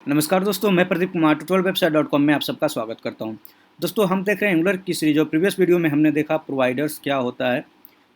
नमस्कार दोस्तों, मैं प्रदीप कुमार tutorialwebsite.com में आप सबका स्वागत करता हूं। दोस्तों, हम देख रहे हैं एंगुलर की सीरीज और प्रीवियस वीडियो में हमने देखा प्रोवाइडर्स क्या होता है,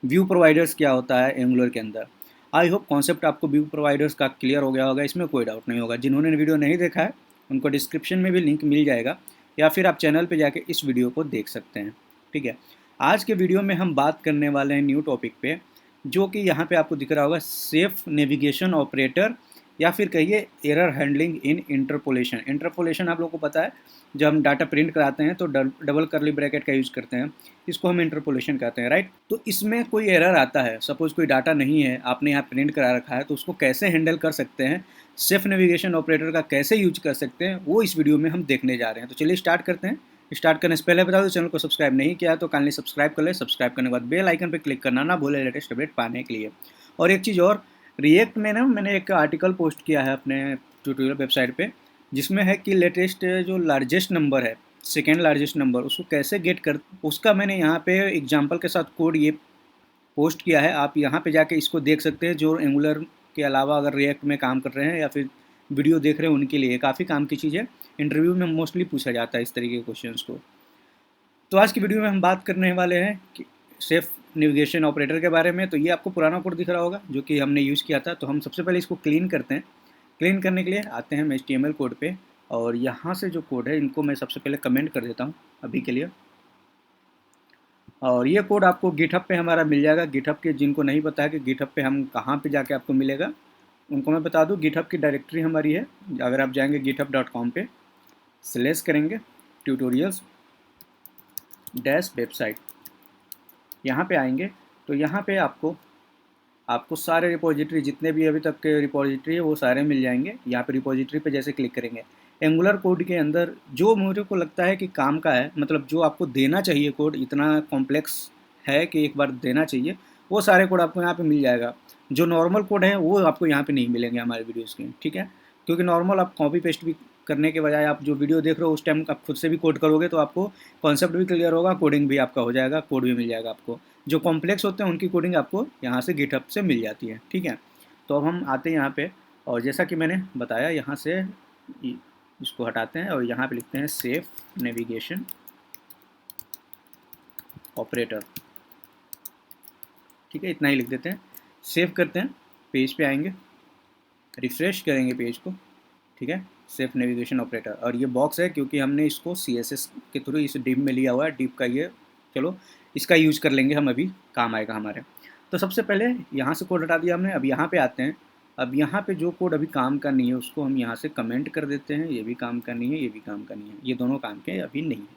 व्यू प्रोवाइडर्स क्या होता है एंगुलर के अंदर। आई होप कॉन्सेप्ट आपको व्यू प्रोवाइडर्स का क्लियर हो गया होगा, इसमें कोई डाउट नहीं होगा। जिन्होंने वीडियो नहीं देखा है उनको डिस्क्रिप्शन में भी लिंक मिल जाएगा या फिर आप चैनल पर जाके इस वीडियो को देख सकते हैं। ठीक है, आज के वीडियो में हम बात करने वाले हैं न्यू टॉपिक पे, जो कि यहाँ पे आपको दिख रहा होगा, सेफ नेविगेशन ऑपरेटर या फिर कहिए error handling in interpolation. Interpolation आप लोगों को पता है, जब हम डाटा प्रिंट कराते हैं तो डबल करली ब्रैकेट का यूज़ करते हैं, इसको हम इंटरपोलेशन कहते हैं, राइट। तो इसमें कोई एरर आता है, सपोज कोई डाटा नहीं है, आपने यहाँ प्रिंट करा रखा है, तो उसको कैसे हैंडल कर सकते हैं, सेफ नेविगेशन ऑपरेटर का कैसे यूज कर सकते हैं, वो इस वीडियो में हम देखने जा रहे हैं। तो चलिए स्टार्ट करते हैं। स्टार्ट करने से पहले बता दो, चैनल को सब्सक्राइब नहीं किया तो काइंडली सब्सक्राइब कर ले। सब्सक्राइब करने के बाद बेल आइकन पर क्लिक करना ना भूले लेटेस्ट अपडेट पाने के लिए। और एक चीज़ और, रिएक्ट में ना मैंने एक आर्टिकल पोस्ट किया है अपने ट्यूटोरियल वेबसाइट पे, जिसमें है कि लेटेस्ट जो लार्जेस्ट नंबर है, सेकेंड लार्जेस्ट नंबर, उसको कैसे गेट कर, उसका मैंने यहाँ पे एग्जांपल के साथ कोड ये पोस्ट किया है। आप यहाँ पे जाके इसको देख सकते हैं, जो एंगुलर के अलावा अगर रिएक्ट में काम कर रहे हैं या फिर वीडियो देख रहे हैं उनके लिए काफ़ी काम की चीज़ है। इंटरव्यू में मोस्टली पूछा जाता है इस तरीके के क्वेश्चन को। तो आज की वीडियो में हम बात करने वाले हैं कि सेफ नेविगेशन ऑपरेटर के बारे में। तो ये आपको पुराना कोड दिख रहा होगा जो कि हमने यूज़ किया था। तो हम सबसे पहले इसको क्लीन करते हैं। क्लीन करने के लिए आते हैं हम HTML कोड पे, और यहाँ से जो कोड है इनको मैं सबसे पहले कमेंट कर देता हूँ अभी के लिए। और ये कोड आपको गिटहब पे हमारा मिल जाएगा। गिटहब के जिनको नहीं पता है कि गिटहब पे हम कहाँ पे जाके आपको मिलेगा, उनको मैं बता दूँ, गिटहब की डायरेक्टरी हमारी है। अगर आप जाएंगे github.com पे, स्लैश करेंगे ट्यूटोरियल्स डैश वेबसाइट, यहाँ पे आएंगे तो यहाँ पे आपको सारे रिपोजिटरी, जितने भी अभी तक के रिपोजिटरी है वो सारे मिल जाएंगे। यहाँ पे रिपोजिटरी पे जैसे क्लिक करेंगे, एंगुलर कोड के अंदर जो मुझे को लगता है कि काम का है, मतलब जो आपको देना चाहिए कोड, इतना कॉम्प्लेक्स है कि एक बार देना चाहिए, वो सारे कोड आपको यहाँ पे मिल जाएगा। जो नॉर्मल कोड है वो आपको यहाँ पे नहीं मिलेंगे हमारे वीडियोज़ के, ठीक है। क्योंकि नॉर्मल आप कॉपी पेस्ट भी करने के बजाय आप जो वीडियो देख रहे हो उस टाइम आप खुद से भी कोड करोगे तो आपको कॉन्सेप्ट भी क्लियर होगा, कोडिंग भी आपका हो जाएगा, कोड भी मिल जाएगा आपको। जो कॉम्प्लेक्स होते हैं उनकी कोडिंग आपको यहाँ से गिटहब से मिल जाती है, ठीक है। तो अब हम आते हैं यहाँ पे, और जैसा कि मैंने बताया, यहाँ से इसको हटाते हैं और यहाँ पे लिखते हैं सेफ नेविगेशन ऑपरेटर, ठीक है। इतना ही लिख देते हैं, सेव करते हैं, पेज पे आएंगे, रिफ्रेश करेंगे पेज को, ठीक है। सेफ नेविगेशन ऑपरेटर, और ये बॉक्स है क्योंकि हमने इसको CSS के थ्रू इस डिप में लिया हुआ है। डिप का ये, चलो इसका यूज कर लेंगे हम, अभी काम आएगा हमारे। तो सबसे पहले यहाँ से कोड हटा दिया हमने। अब यहाँ पे आते हैं। अब यहाँ पे जो कोड अभी काम का नहीं है उसको हम यहाँ से कमेंट कर देते हैं। ये भी काम का नहीं है, ये भी काम का नहीं है, ये दोनों काम के अभी नहीं है।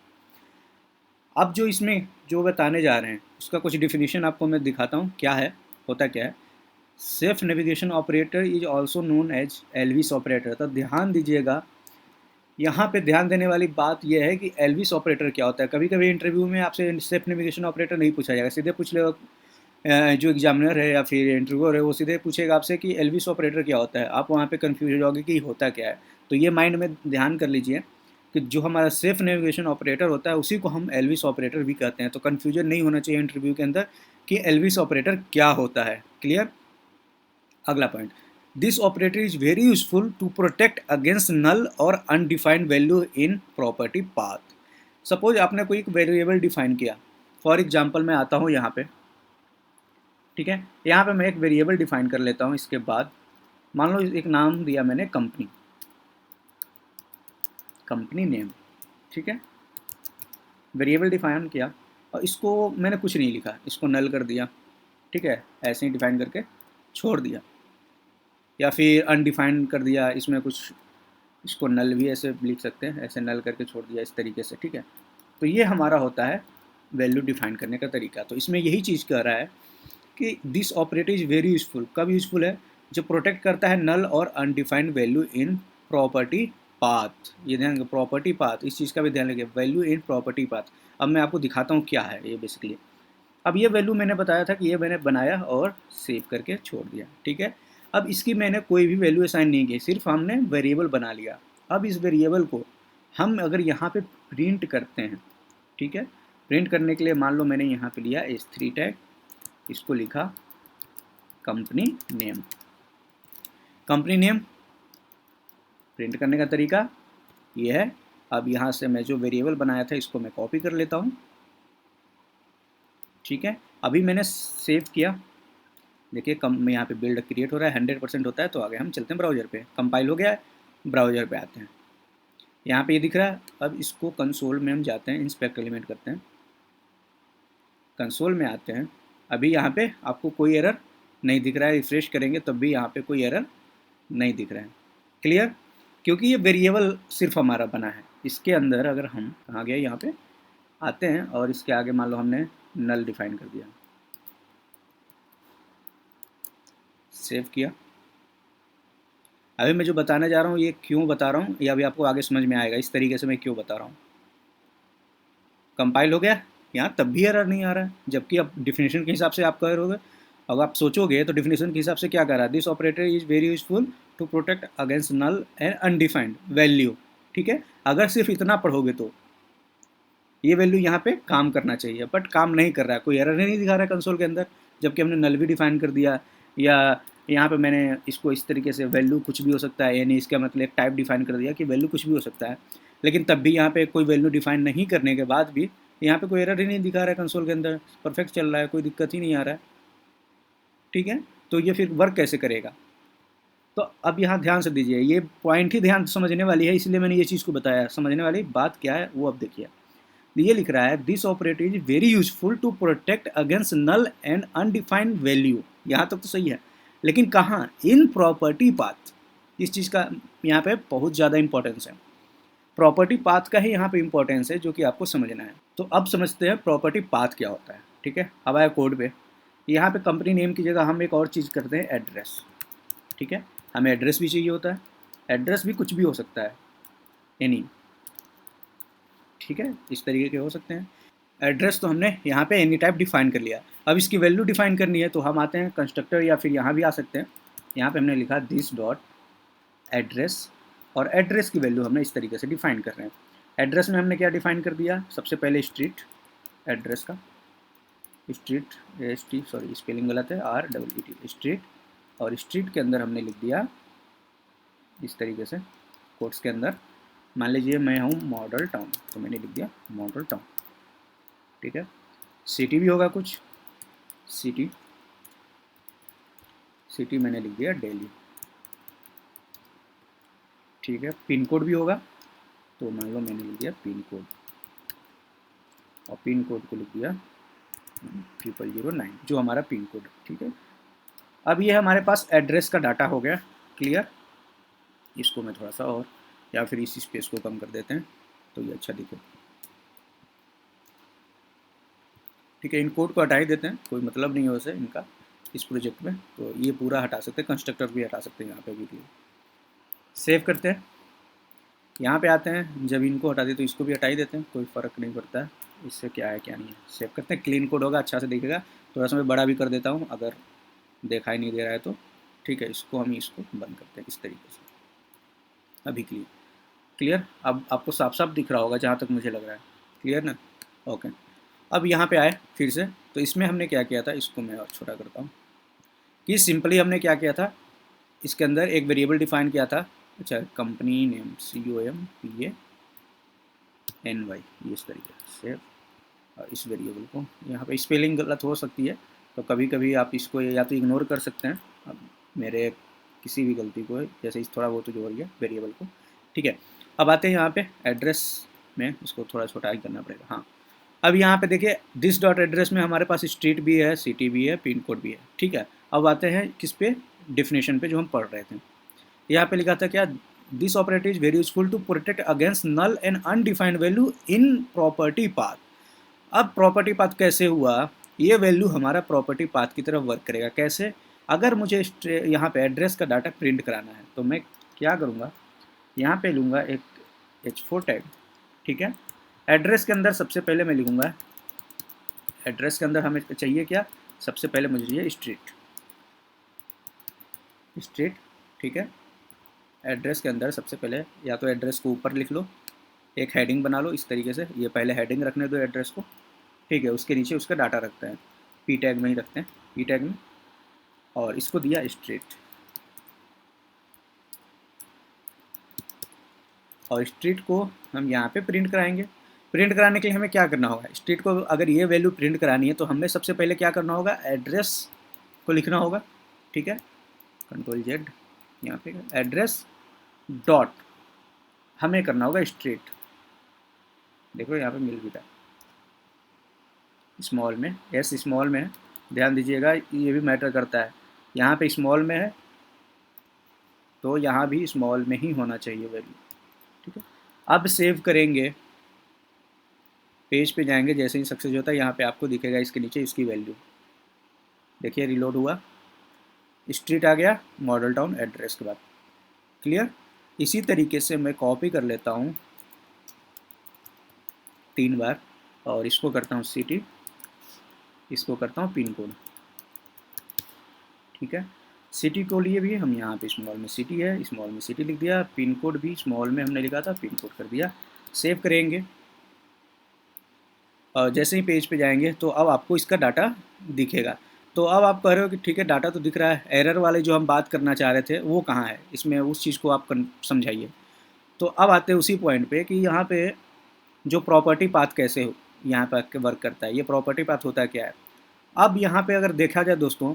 अब जो इसमें जो बताने जा रहे हैं उसका कुछ डिफिनीशन आपको मैं दिखाता हूँ, क्या है, होता क्या है। Safe navigation operator is also known as Elvis operator. तो ध्यान दीजिएगा, यहाँ पे ध्यान देने वाली बात यह है कि एल्विस ऑपरेटर क्या होता है। कभी कभी इंटरव्यू में आपसे सेफ नेविगेशन ऑपरेटर नहीं पूछा जाएगा, सीधे पूछ ले जो एग्जामिनर है या फिर इंटरव्यूअर है वो सीधे पूछेगा आपसे कि एल्विस ऑपरेटर क्या होता है। आप वहाँ पे कंफ्यूज हो जाओगे कि होता क्या है। तो ये माइंड में ध्यान कर लीजिए कि जो हमारा सेफ नेविगेशन ऑपरेटर होता है उसी को हम एल्विस ऑपरेटर भी कहते हैं। तो कन्फ्यूजन नहीं होना चाहिए इंटरव्यू के अंदर कि एल्विस ऑपरेटर क्या होता है। क्लियर। अगला point, this operator is very useful to protect against null और undefined value in property path. Suppose आपने कोई एक वेरिएबल डिफाइन किया, फॉर एग्जाम्पल मैं आता हूँ यहाँ पे, ठीक है। यहाँ पे मैं एक वेरिएबल डिफाइन कर लेता हूँ। इसके बाद मान लो एक नाम दिया मैंने कंपनी, कंपनी नेम, ठीक है। वेरिएबल डिफाइन किया और इसको मैंने कुछ नहीं लिखा, इसको नल कर दिया, ठीक है, ऐसे ही डिफाइन करके छोड़ दिया, या फिर अनडिफाइंड कर दिया, इसमें कुछ, इसको नल भी ऐसे लिख सकते हैं, ऐसे नल करके छोड़ दिया इस तरीके से, ठीक है। तो ये हमारा होता है वैल्यू डिफाइन करने का तरीका। तो इसमें यही चीज़ कह रहा है कि this operator is very useful. कब यूजफुल है? जो प्रोटेक्ट करता है नल और undefined value in property path. ये ध्यान रखिए, प्रॉपर्टी पाथ, इस चीज़ का भी ध्यान रखिए, वैल्यू इन प्रॉपर्टी पाथ। अब मैं आपको दिखाता हूँ क्या है ये बेसिकली। अब ये वैल्यू मैंने बताया था कि ये मैंने बनाया और सेव करके छोड़ दिया, ठीक है। अब इसकी मैंने कोई भी वैल्यू असाइन नहीं की, सिर्फ हमने वेरिएबल बना लिया। अब इस वेरिएबल को हम अगर यहाँ पे प्रिंट करते हैं, ठीक है, प्रिंट करने के लिए मान लो मैंने यहाँ पे लिया h3 टैग, इसको लिखा company name, company name print करने का तरीका ये है। अब यहाँ से मैं जो वेरिएबल बनाया था इसको मैं कॉपी कर लेता हूँ, ठीक है। अभी मैंने सेव किया, देखिए कम यहाँ पे बिल्ड क्रिएट हो रहा है, 100% होता है। तो आगे हम चलते हैं ब्राउज़र पे, कंपाइल हो गया है, ब्राउज़र पे आते हैं, यहाँ पे ये दिख रहा है। अब इसको कंसोल में हम जाते हैं, इंस्पेक्ट एलिमेंट करते हैं, कंसोल में आते हैं। अभी यहाँ पे आपको कोई एरर नहीं दिख रहा है, रिफ्रेश करेंगे तब भी यहाँ पे कोई एरर नहीं दिख रहा है। क्लियर? क्योंकि ये वेरिएबल सिर्फ हमारा बना है। इसके अंदर अगर हम कहाँ गए, यहाँ पे आते हैं और इसके आगे मान लो हमने नल डिफाइन कर दिया, सेव किया। अभी मैं जो बताने जा रहा हूँ ये क्यों बता रहा हूँ, ये अभी आपको आगे समझ में आएगा इस तरीके से मैं क्यों बता रहा हूँ। कंपाइल हो गया, यहाँ तब भी एरर नहीं आ रहा है, जबकि अब डिफिनेशन के हिसाब से आप कह रहे हो। अब आप सोचोगे तो डिफिनेशन के हिसाब से क्या कर रहा है, this operator is very useful to protect against null and undefined value, ठीक है। अगर सिर्फ इतना पढ़ोगे तो ये वैल्यू यहाँ पे काम करना चाहिए, बट काम नहीं कर रहा है, कोई एरर नहीं दिखा रहा है कंसोल के अंदर, जबकि हमने नल भी डिफाइन कर दिया। या यहाँ पे मैंने इसको इस तरीके से वैल्यू कुछ भी हो सकता है, यानी इसका मतलब एक टाइप डिफाइन कर दिया कि वैल्यू कुछ भी हो सकता है, लेकिन तब भी यहाँ पे कोई वैल्यू डिफाइन नहीं करने के बाद भी यहाँ पे कोई एरर ही नहीं दिखा रहा है कंसोल के अंदर, परफेक्ट चल रहा है, कोई दिक्कत ही नहीं आ रहा है, ठीक है। तो ये फिर वर्क कैसे करेगा? तो अब यहाँ ध्यान से दीजिए, ये पॉइंट ही ध्यान समझने वाली है, इसलिए मैंने ये चीज़ को बताया। समझने वाली बात क्या है वो अब देखिए। ये लिख रहा है this operator is very useful to protect against null and undefined value. यहाँ तक तो सही है, लेकिन कहाँ? In property path. इस चीज़ का यहाँ पे बहुत ज़्यादा इंपॉर्टेंस है, प्रॉपर्टी पाथ का ही यहाँ पे इंपॉर्टेंस है, जो कि आपको समझना है। तो अब समझते हैं प्रॉपर्टी पाथ क्या होता है, ठीक है। अब आया कोड पे, यहाँ पे कंपनी नेम की जगह हम एक और चीज़ करते हैं, एड्रेस, ठीक है। हमें एड्रेस भी चाहिए होता है, एड्रेस भी कुछ भी हो सकता है, एनी, ठीक है, इस तरीके के हो सकते हैं। एड्रेस तो हमने यहाँ पे एनी टाइप डिफाइन कर लिया। अब इसकी वैल्यू डिफाइन करनी है तो हम आते हैं कंस्ट्रक्टर, या फिर यहाँ भी आ सकते हैं। यहाँ पे हमने लिखा दिस डॉट एड्रेस, और एड्रेस की वैल्यू हमने इस तरीके से डिफाइन कर रहे हैं। एड्रेस में हमने क्या डिफाइन कर दिया, सबसे पहले स्ट्रीट, एड्रेस का स्ट्रीट, सॉरी स्पेलिंग गलत है, REET स्ट्रीट, और स्ट्रीट के अंदर हमने लिख दिया इस तरीके से कोट्स के अंदर, मान लीजिए मैं हूँ मॉडल टाउन, तो मैंने लिख दिया मॉडल टाउन, ठीक है। सिटी भी होगा कुछ, सिटी मैंने लिख दिया दिल्ली, ठीक है। पिन कोड भी होगा, तो मान लो मैंने लिख दिया पिन कोड, और पिन कोड को लिख दिया 0009, जो हमारा पिन कोड, ठीक है। अब ये हमारे पास एड्रेस का डाटा हो गया, क्लियर। इसको मैं थोड़ा सा और, या फिर इस स्पेस को कम कर देते हैं तो ये अच्छा दिखे, ठीक है। इन कोड को हटा ही देते हैं, कोई मतलब नहीं है वैसे इनका इस प्रोजेक्ट में, तो ये पूरा हटा सकते हैं, कंस्ट्रक्टर भी हटा सकते हैं यहाँ पे भी। सेव करते हैं, यहाँ पे आते हैं, जब इनको हटा दें तो इसको भी हटा ही देते हैं, कोई फ़र्क नहीं पड़ता है इससे क्या है क्या नहीं है। सेव करते हैं, क्लीन कोड होगा, अच्छा से दिखेगा। थोड़ा सा मैं बड़ा भी कर देता हूँ अगर दिखाई नहीं दे रहा है तो, ठीक है। इसको बंद करते हैं इस तरीके से, अभी क्लियर। अब आपको साफ साफ दिख रहा होगा जहाँ तक मुझे लग रहा है, क्लियर ना? ओके। अब यहाँ पे आए फिर से, तो इसमें हमने क्या किया था, इसको मैं और छोटा करता हूँ, कि सिंपली हमने क्या किया था, इसके अंदर एक वेरिएबल डिफाइन किया था, अच्छा, कंपनी नेम COMPANY, ये इस तरीके से। इस वेरिएबल को यहाँ पे स्पेलिंग गलत हो सकती है, तो कभी कभी आप इसको या तो इग्नोर कर सकते हैं, अब मेरे किसी भी गलती को, जैसे इस थोड़ा बहुत जो हो रही है वेरिएबल को, ठीक है। अब आते हैं यहाँ पे एड्रेस में, इसको थोड़ा छोटा ही करना पड़ेगा, हाँ। अब यहाँ पे देखिए दिस डॉट एड्रेस में हमारे पास स्ट्रीट भी है, सिटी भी है, पिन कोड भी है, ठीक है। अब आते हैं किस पे, डिफिनेशन पे जो हम पढ़ रहे थे। यहाँ पे लिखा था क्या, this operator is very useful to protect against null and undefined value in property path. अब प्रॉपर्टी पाथ कैसे हुआ, ये वैल्यू हमारा प्रॉपर्टी पाथ की तरफ वर्क करेगा। कैसे? अगर मुझे यहाँ पे एड्रेस का डाटा प्रिंट कराना है तो मैं क्या करूँगा, यहाँ पे लूँगा एक H4 टैग, ठीक है। एड्रेस के अंदर सबसे पहले मैं लिखूँगा, एड्रेस के अंदर हमें चाहिए क्या, सबसे पहले मुझे चाहिए स्ट्रीट, ठीक है। एड्रेस के अंदर सबसे पहले या तो एड्रेस को ऊपर लिख लो, एक हेडिंग बना लो इस तरीके से, ये पहले हेडिंग रखने दो एड्रेस को, ठीक है। उसके नीचे उसका डाटा रखते हैं, P टैग में ही रखते हैं, P टैग में, और इसको दिया स्ट्रीट, और स्ट्रीट को हम यहाँ पे प्रिंट कराएंगे। प्रिंट कराने के लिए हमें क्या करना होगा, स्ट्रीट को अगर ये वैल्यू प्रिंट करानी है तो हमें सबसे पहले क्या करना होगा, एड्रेस को लिखना होगा, ठीक है, कंट्रोल जेड, यहाँ पे एड्रेस डॉट हमें करना होगा स्ट्रीट। देखो यहाँ पे मिल भी था स्मॉल में, एस स्मॉल में है, ध्यान दीजिएगा ये भी मैटर करता है। यहाँ पे स्मॉल में है तो यहाँ भी स्मॉल में ही होना चाहिए वैल्यू, ठीक है। अब सेव करेंगे, पेज पे जाएंगे, जैसे ही सक्सेस होता है यहाँ पे आपको दिखेगा इसके नीचे इसकी वैल्यू, देखिए रिलोड हुआ, स्ट्रीट आ गया मॉडल टाउन एड्रेस के बाद। क्लियर। इसी तरीके से मैं कॉपी कर लेता हूँ 3 बार और इसको करता हूँ सिटी, इसको करता हूँ पिन कोड, ठीक है। सिटी को लिए भी हम यहाँ पे स्मॉल में सिटी है, स्मॉल में सिटी लिख दिया, पिन कोड भी स्मॉल में हमने लिखा था, पिन कोड कर दिया। सेव करेंगे और जैसे ही पेज पे जाएंगे तो अब आपको इसका डाटा दिखेगा। तो अब आप कह रहे हो कि ठीक है डाटा तो दिख रहा है, एरर वाले जो हम बात करना चाह रहे थे वो कहाँ है, इसमें उस चीज़ को आप समझाइए। तो अब आते हैं उसी पॉइंट पे कि यहाँ पे जो प्रॉपर्टी पाथ कैसे हो यहाँ पे वर्क करता है, ये प्रॉपर्टी पाथ होता है क्या है। अब यहाँ पे अगर देखा जाए दोस्तों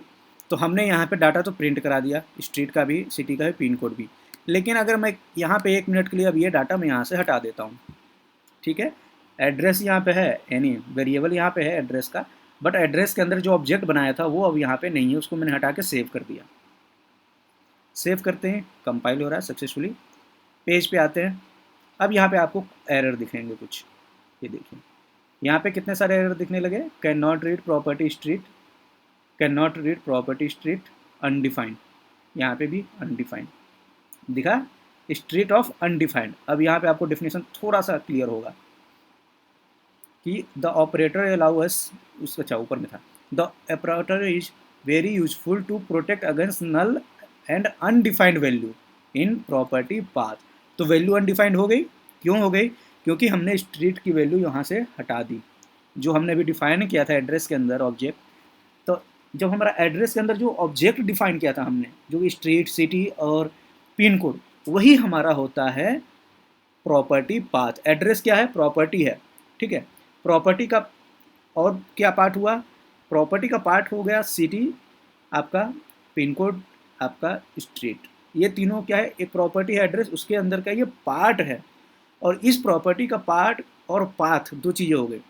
तो हमने यहाँ पे डाटा तो प्रिंट करा दिया, स्ट्रीट का भी, सिटी का भी, पिन कोड भी, लेकिन अगर मैं यहाँ पे 1 मिनट के लिए अब ये डाटा मैं यहाँ से हटा देता हूँ, ठीक है। एड्रेस यहाँ पे है, यानी वेरिएबल यहाँ पे है एड्रेस का, बट एड्रेस के अंदर जो ऑब्जेक्ट बनाया था वो अब यहाँ पे नहीं है, उसको मैंने हटा के सेव कर दिया। सेव करते हैं, कंपाइल हो रहा है सक्सेसफुली, पेज पे आते हैं। अब यहाँ पे आपको एरर दिखेंगे कुछ, ये देखिए यहाँ पे कितने सारे एरर दिखने लगे, can not read property street, can not read property street undefined, यहाँ पे भी अनडिफाइंड दिखा, स्ट्रीट ऑफ अनडिफाइंड। अब यहाँ पे आपको डेफिनेशन थोड़ा सा क्लियर होगा कि द ऑपरेटर अलाउ अस, उसका अच्छा ऊपर में था, the operator is very useful to protect against null and undefined value in property path. तो वैल्यू अनडिफाइंड हो गई, क्यों हो गई, क्योंकि हमने स्ट्रीट की वैल्यू यहाँ से हटा दी, जो हमने अभी डिफाइन किया था एड्रेस के अंदर ऑब्जेक्ट। तो जब हमारा एड्रेस के अंदर जो ऑब्जेक्ट डिफाइन किया था हमने, जो स्ट्रीट, सिटी और पिन कोड, वही हमारा होता है प्रॉपर्टी पाथ। एड्रेस क्या है, प्रॉपर्टी है, ठीक है। प्रॉपर्टी का और क्या पार्ट हुआ, प्रॉपर्टी का पार्ट हो गया सिटी आपका, पिन कोड आपका, स्ट्रीट, ये तीनों क्या है, एक प्रॉपर्टी है एड्रेस, उसके अंदर का ये पार्ट है। और इस प्रॉपर्टी का पार्ट और पाथ दो चीज़ें हो गई।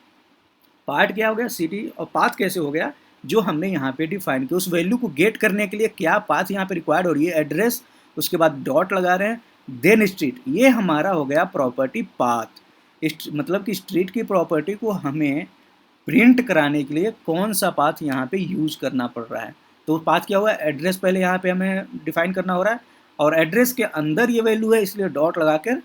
पार्ट क्या हो गया सिटी, और पाथ कैसे हो गया, जो हमने यहाँ पे डिफाइन किया, उस वैल्यू को गेट करने के लिए क्या पाथ यहाँ पे रिक्वायर्ड हो रही है, एड्रेस, उसके बाद डॉट लगा रहे हैं, देन स्ट्रीट, ये हमारा हो गया प्रॉपर्टी पाथ। मतलब कि स्ट्रीट की प्रॉपर्टी को हमें प्रिंट कराने के लिए कौन सा पाथ यहाँ पे यूज करना पड़ रहा है। तो पाथ क्या हुआ, एड्रेस पहले यहाँ पे हमें डिफाइन करना हो रहा है, और एड्रेस के अंदर ये वैल्यू है, इसलिए डॉट लगा कर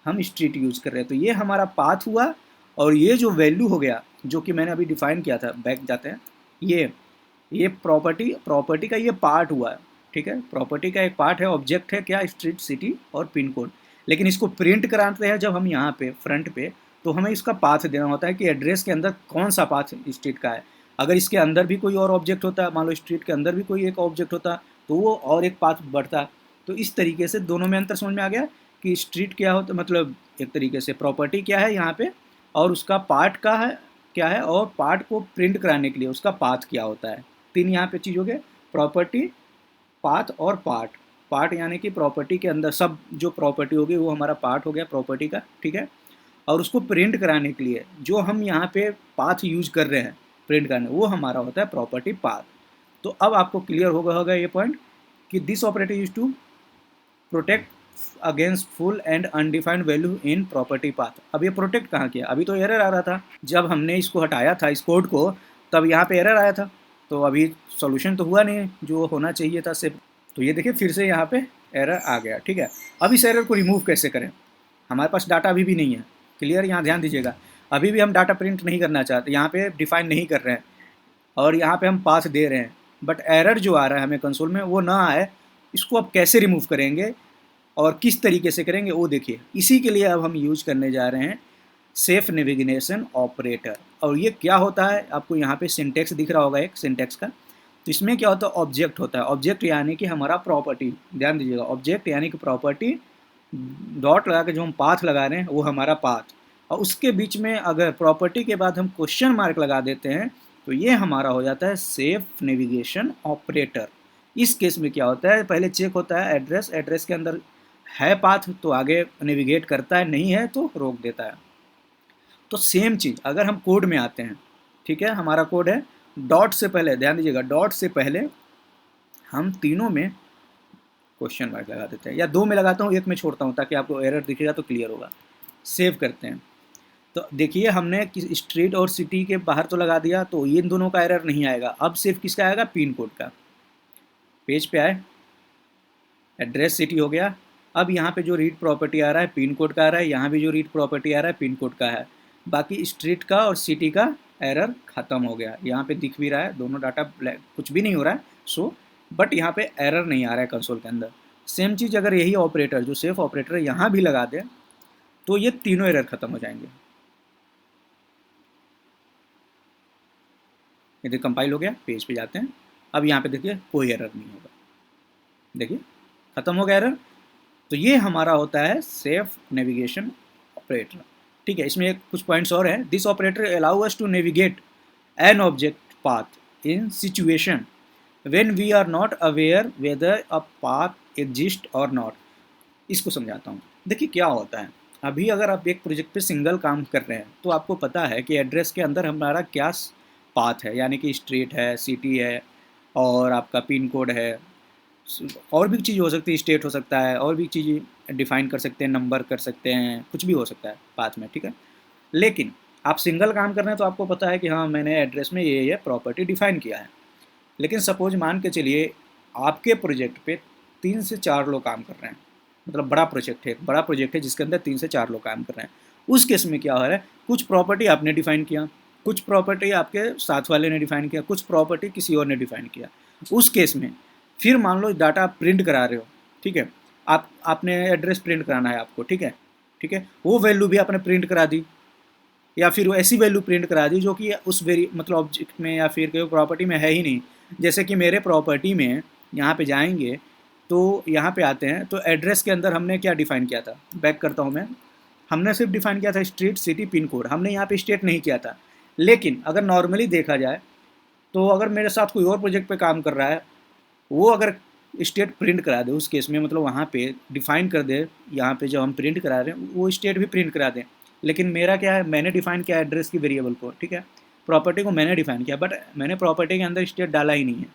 हम स्ट्रीट यूज कर रहे हैं। तो ये हमारा पाथ हुआ, और ये जो वैल्यू हो गया जो कि मैंने अभी डिफाइन किया था, बैक जाते हैं, ये प्रॉपर्टी का ये पार्ट हुआ है, ठीक है। प्रॉपर्टी का एक पार्ट है, ऑब्जेक्ट है क्या, स्ट्रीट, सिटी और पिन कोड, लेकिन इसको प्रिंट कराते हैं जब हम यहाँ पे फ्रंट पे, तो हमें इसका पाथ देना होता है कि एड्रेस के अंदर कौन सा पाथ स्ट्रीट का है। अगर इसके अंदर भी कोई और ऑब्जेक्ट होता, मान लो स्ट्रीट के अंदर भी कोई एक ऑब्जेक्ट होता, तो वो और एक पाथ बढ़ता। तो इस तरीके से दोनों में अंतर समझ में आ गया कि स्ट्रीट क्या होता, मतलब एक तरीके से प्रॉपर्टी क्या है यहाँ पे, और उसका पार्ट का है क्या है, और पार्ट को प्रिंट कराने के लिए उसका पाथ क्या होता है। 3 यहाँ पे चीज़ हो गए, प्रॉपर्टी, पाथ और पार्ट। पार्ट यानी कि प्रॉपर्टी के अंदर सब जो प्रॉपर्टी होगी वो हमारा पार्ट हो गया प्रॉपर्टी का, ठीक है। और उसको प्रिंट कराने के लिए जो हम यहाँ पे पाथ यूज कर रहे हैं प्रिंट करने, वो हमारा होता है प्रॉपर्टी पाथ। तो अब आपको क्लियर होगा ये पॉइंट कि this operator use to protect against full and undefined value in property path. अब ये प्रोटेक्ट कहाँ किया, अभी तो एरर आ रहा था, जब हमने इसको हटाया था इस कोड को, तब यहाँ पे एरर आया था, तो अभी सॉल्यूशन तो हुआ नहीं जो होना चाहिए था सिर्फ। तो ये देखिए फिर से यहाँ पे एरर आ गया, ठीक है। अब इस एरर को रिमूव कैसे करें, हमारे पास डाटा अभी भी नहीं है, क्लियर, यहाँ ध्यान दीजिएगा, अभी भी हम डाटा प्रिंट नहीं करना चाहते, यहाँ पे डिफाइन नहीं कर रहे हैं, और यहाँ पे हम पाथ दे रहे हैं, बट एरर जो आ रहा है हमें कंसोल में वो ना आए, इसको अब कैसे रिमूव करेंगे और किस तरीके से करेंगे वो देखिए। इसी के लिए अब हम यूज करने जा रहे हैं सेफ नेविगेशन ऑपरेटर। और ये क्या होता है, आपको यहाँ पे सिंटेक्स दिख रहा होगा एक सिंटेक्स का। तो इसमें क्या होता है, ऑब्जेक्ट होता है, ऑब्जेक्ट यानी कि हमारा प्रॉपर्टी, ध्यान दीजिएगा, ऑब्जेक्ट यानी कि प्रॉपर्टी डॉट लगा के जो हम पाथ लगा रहे हैं वो हमारा पाथ, और उसके बीच में अगर प्रॉपर्टी के बाद हम क्वेश्चन मार्क लगा देते हैं तो ये हमारा हो जाता है सेफ नेविगेशन ऑपरेटर। इस केस में क्या होता है, पहले चेक होता है एड्रेस, एड्रेस के अंदर है पाथ तो आगे नेविगेट करता है, नहीं है तो रोक देता है। तो सेम चीज़ अगर हम कोड में आते हैं, ठीक है, हमारा कोड है, डॉट से पहले ध्यान दीजिएगा, डॉट से पहले हम तीनों में क्वेश्चन मार्क लगा देते हैं, या दो में लगाता हूँ, एक में छोड़ता हूँ ताकि आपको एरर दिखेगा तो क्लियर होगा। सेव करते हैं तो देखिए हमने किस स्ट्रीट और सिटी के बाहर तो लगा दिया, तो ये इन दोनों का एरर नहीं आएगा। अब सिर्फ किसका आएगा, पिन कोड का। पेज पे आए, एड्रेस सिटी हो गया। अब यहाँ पे जो रीड प्रॉपर्टी आ रहा है पिन कोड का आ रहा है, यहाँ भी जो रीड प्रॉपर्टी आ रहा है पिन कोड का है। बाकी स्ट्रीट का और सिटी का एरर ख़त्म हो गया, यहाँ पे दिख भी रहा है, दोनों डाटा कुछ भी नहीं हो रहा है सो, बट यहाँ पे एरर नहीं आ रहा है कंसोल के अंदर। सेम चीज़ अगर यही ऑपरेटर जो सेफ ऑपरेटर है यहाँ भी लगा दें तो ये तीनों एरर ख़त्म हो जाएंगे। ये कंपाइल हो गया, पेज पे जाते हैं। अब यहाँ पे देखिए कोई एरर नहीं होगा, देखिए ख़त्म हो गया एरर। तो ये हमारा होता है सेफ नेविगेशन ऑपरेटर। ठीक है, इसमें कुछ पॉइंट्स और हैं। This operator allow us to navigate an object path in situation when we are not aware whether a path exist or not. इसको समझाता हूँ। देखिए क्या होता है, अभी अगर आप एक प्रोजेक्ट पे सिंगल काम कर रहे हैं तो आपको पता है कि एड्रेस के अंदर हमारा क्या पाथ है, यानी कि स्ट्रीट है, सिटी है और आपका पिन कोड है, और भी चीज़ हो सकती है, स्टेट हो सकता है, और भी चीज़ डिफाइन कर सकते हैं, नंबर कर सकते हैं, कुछ भी हो सकता है पाथ में। ठीक है, लेकिन आप सिंगल काम कर रहे हैं तो आपको पता है कि हाँ मैंने एड्रेस में ये प्रॉपर्टी डिफाइन किया है। लेकिन सपोज मान के चलिए आपके प्रोजेक्ट पे 3 से 4 लोग काम कर रहे हैं, मतलब बड़ा प्रोजेक्ट है जिसके अंदर 3 से 4 लोग काम कर रहे हैं। उस केस में क्या हो रहा है, कुछ प्रॉपर्टी आपने डिफाइन किया, कुछ प्रॉपर्टी आपके साथ वाले ने डिफाइन किया, कुछ प्रॉपर्टी किसी और ने डिफाइन किया। उस केस में फिर मान लो डाटा आप प्रिंट करा रहे हो, ठीक है, आपने एड्रेस प्रिंट कराना है आपको, ठीक है, वो वैल्यू भी आपने प्रिंट करा दी, या फिर वो ऐसी वैल्यू प्रिंट करा दी जो कि उस मतलब ऑब्जेक्ट में या फिर कोई प्रॉपर्टी में है ही नहीं। जैसे कि मेरे प्रॉपर्टी में यहाँ पे जाएंगे तो यहाँ पे आते हैं तो एड्रेस के अंदर हमने क्या डिफाइन किया था, बैक करता हूँ मैं, हमने सिर्फ डिफाइन किया था स्ट्रीट, सिटी, पिन कोड, हमने यहाँ पे स्टेट नहीं किया था। लेकिन अगर नॉर्मली देखा जाए तो अगर मेरे साथ कोई और प्रोजेक्ट पे काम कर रहा है, वो अगर स्टेट प्रिंट करा दे उस केस में, मतलब वहाँ पे डिफाइन कर दे, यहाँ पे जब हम प्रिंट करा रहे हैं वो स्टेट भी प्रिंट करा दें, लेकिन मेरा क्या है, मैंने डिफाइन किया एड्रेस की वेरिएबल को, ठीक है, प्रॉपर्टी को मैंने डिफाइन किया, बट मैंने प्रॉपर्टी के अंदर स्टेट डाला ही नहीं है।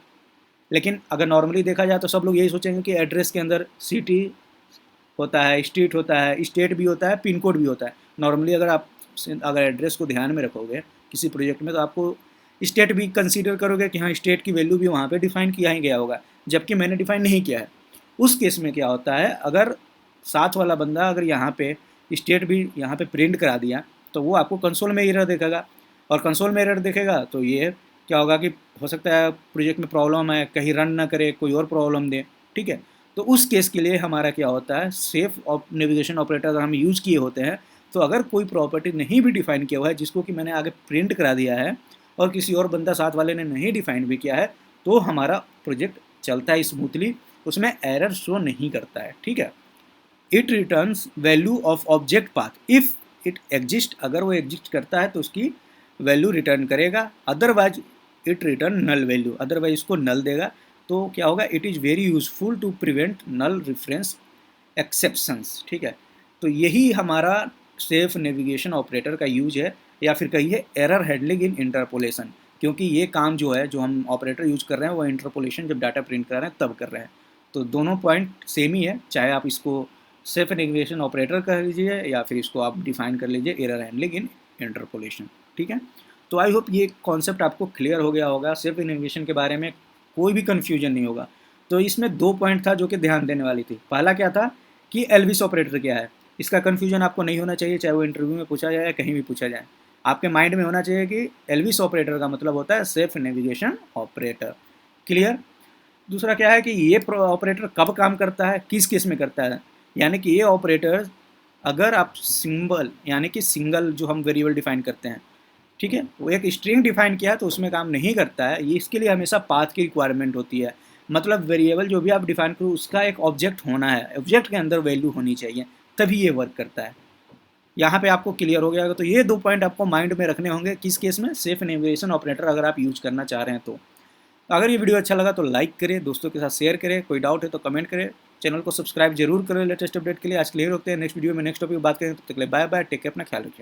लेकिन अगर नॉर्मली देखा जाए तो सब लोग यही सोचेंगे कि एड्रेस के अंदर सिटी होता है, स्ट्रीट होता है, स्टेट भी होता है, पिन कोड भी होता है। नॉर्मली अगर एड्रेस को ध्यान में रखोगे किसी प्रोजेक्ट में तो आपको स्टेट भी कंसीडर करोगे कि हाँ स्टेट की वैल्यू भी वहाँ पे डिफाइन किया ही गया होगा, जबकि मैंने डिफाइन नहीं किया है। उस केस में क्या होता है, अगर साथ वाला बंदा अगर यहाँ पे स्टेट भी यहाँ पे प्रिंट करा दिया तो वो आपको कंसोल में एरर देखेगा, और कंसोल में एरर देखेगा तो ये क्या होगा कि हो सकता है प्रोजेक्ट में प्रॉब्लम है, कहीं रन ना करे, कोई और प्रॉब्लम दे। ठीक है, तो उस केस के लिए हमारा क्या होता है, सेफ नेविगेशन ऑपरेटर अगर हम यूज़ किए होते हैं तो अगर कोई प्रॉपर्टी नहीं भी डिफाइन किया हुआ है जिसको कि मैंने आगे प्रिंट करा दिया है और किसी और बंदा साथ वाले ने नहीं डिफाइन भी किया है, तो हमारा प्रोजेक्ट चलता है स्मूथली, उसमें एरर शो नहीं करता है। ठीक है, it returns value of object path if it exist, अगर वो एग्जिस्ट करता है तो उसकी वैल्यू रिटर्न करेगा, otherwise it return null value, otherwise इसको नल देगा। तो क्या होगा, it is very useful to prevent null reference exceptions. ठीक है, तो यही हमारा सेफ नेविगेशन ऑपरेटर का यूज है, या फिर कहिए एरर हैंडलिंग इन इंटरपोलेशन, क्योंकि ये काम जो है जो हम ऑपरेटर यूज कर रहे हैं वो इंटरपोलेशन जब डाटा प्रिंट कर रहे हैं तब कर रहे हैं। तो दोनों पॉइंट सेम ही है, चाहे आप इसको सेफ नेविगेशन ऑपरेटर कर लीजिए या फिर इसको आप डिफाइन कर लीजिए एरर हैंडलिंग इन इंटरपोलेशन। ठीक है, तो आई होप ये कॉन्सेप्ट आपको क्लियर हो गया होगा, सेफ नेविगेशन के बारे में कोई भी कन्फ्यूजन नहीं होगा। तो इसमें 2 पॉइंट था जो कि ध्यान देने वाली थी। पहला क्या था कि एल्विस ऑपरेटर क्या है, इसका कन्फ्यूजन आपको नहीं होना चाहिए, चाहे वो इंटरव्यू में पूछा जाए या कहीं भी पूछा जाए। आपके माइंड में होना चाहिए कि एल्विस ऑपरेटर का मतलब होता है सेफ नेविगेशन ऑपरेटर। क्लियर। दूसरा क्या है कि ये ऑपरेटर कब काम करता है, किस केस में करता है, यानी कि ये ऑपरेटर अगर आप सिंबल यानी कि सिंगल जो हम वेरिएबल डिफाइन करते हैं, ठीक है, वो एक स्ट्रिंग डिफाइन किया है तो उसमें काम नहीं करता है, ये इसके लिए हमेशा पाथ की रिक्वायरमेंट होती है। मतलब वेरिएबल जो भी आप डिफाइन करो उसका एक ऑब्जेक्ट होना है, ऑब्जेक्ट के अंदर वैल्यू होनी चाहिए, तभी ये वर्क करता है। यहाँ पे आपको क्लियर हो गया। तो ये 2 पॉइंट आपको माइंड में रखने होंगे किस केस में, सेफ नेविगेशन ऑपरेटर अगर आप यूज करना चाह रहे हैं तो। अगर ये वीडियो अच्छा लगा तो लाइक करें, दोस्तों के साथ शेयर करें, कोई डाउट है तो कमेंट करें, चैनल को सब्सक्राइब जरूर करें लेटेस्ट अपडेट के लिए। आज क्लियर होते हैं नेक्स्ट वीडियो में नेक्स्ट टॉपिक बात करें, तब तक के लिए बाय बाय, टेक केयर, अपना ख्याल रखिए।